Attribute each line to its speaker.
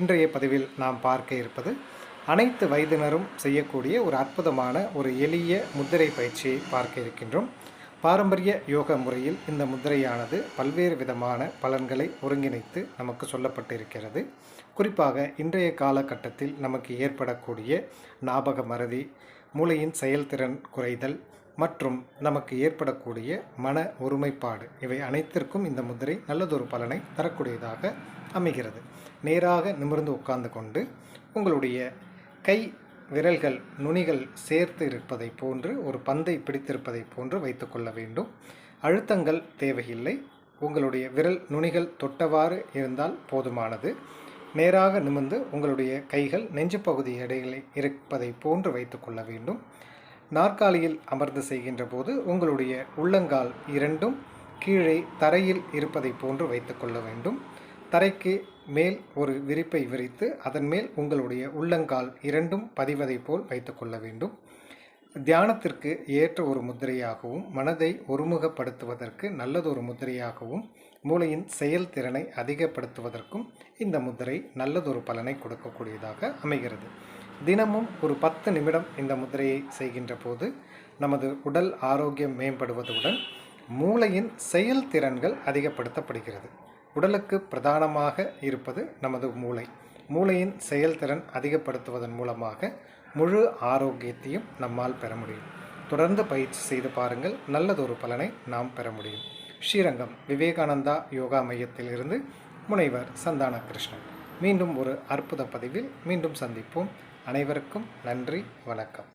Speaker 1: இன்றைய பதிவில் நாம் பார்க்க இருப்பது அனைத்து வயதினரும் செய்யக்கூடிய ஒரு அற்புதமான ஒரு எளிய முத்திரை பயிற்சியை பார்க்க இருக்கின்றோம். பாரம்பரிய யோக முறையில் இந்த முத்திரையானது பல்வேறு விதமான பலன்களை ஒருங்கிணைத்து நமக்கு சொல்லப்பட்டிருக்கிறது. குறிப்பாக இன்றைய காலகட்டத்தில் நமக்கு ஏற்படக்கூடிய ஞாபக மறதி, மூளையின் செயல்திறன் குறைதல் மற்றும் நமக்கு ஏற்படக்கூடிய மன ஒருமைப்பாடு, இவை அனைத்திற்கும் இந்த முத்திரை நல்லதொரு பலனை தரக்கூடியதாக அமைகிறது. நேராக நிமிர்ந்து உட்கார்ந்து கொண்டு உங்களுடைய கை விரல்கள் நுனிகள் சேர்த்து இருப்பதை போன்று ஒரு பந்தை பிடித்திருப்பதை போன்று வைத்துக்கொள்ள வேண்டும். அழுத்தங்கள் தேவையில்லை. உங்களுடைய விரல் நுனிகள் தொட்டவாறு இருந்தால் போதுமானது. நேராக நிமிர்ந்து உங்களுடைய கைகள் நெஞ்சு பகுதி இடையிலே இருப்பதை போன்று வைத்துக்கொள்ள வேண்டும். நாற்காலியில் அமர்ந்து செய்கின்ற போது உங்களுடைய உள்ளங்கால் இரண்டும் கீழே தரையில் இருப்பதை போன்று வைத்துக்கொள்ள வேண்டும். தரைக்கு மேல் ஒரு விரிப்பை விரித்து அதன் மேல் உங்களுடைய உள்ளங்கால் இரண்டும் பதிவதை போல் வைத்துக்கொள்ள வேண்டும். தியானத்திற்கு ஏற்ற ஒரு முத்திரையாகவும், மனதை ஒருமுகப்படுத்துவதற்கு நல்லதொரு முத்திரையாகவும், மூளையின் செயல்திறனை அதிகப்படுத்துவதற்கும் இந்த முத்திரை நல்லதொரு பலனை கொடுக்கக்கூடியதாக அமைகிறது. தினமும் ஒரு 10 நிமிடம் இந்த முத்திரையை செய்கின்ற போது நமது உடல் ஆரோக்கியம் மேம்படுவதுடன் மூளையின் செயல்திறன்கள் அதிகப்படுத்தப்படுகிறது. உடலுக்கு பிரதானமாக இருப்பது நமது மூளை. மூளையின் செயல்திறன் அதிகப்படுத்துவதன் மூலமாக முழு ஆரோக்கியத்தையும் நம்மால் பெற முடியும். தொடர்ந்து பயிற்சி செய்து பாருங்கள், நல்லதொரு பலனை நாம் பெற முடியும். ஸ்ரீரங்கம் விவேகானந்தா யோகா மையத்தில் இருந்து முனைவர் சந்தான கிருஷ்ணன். மீண்டும் ஒரு அற்புத பதிவில் மீண்டும் சந்திப்போம். அனைவருக்கும் நன்றி, வணக்கம்.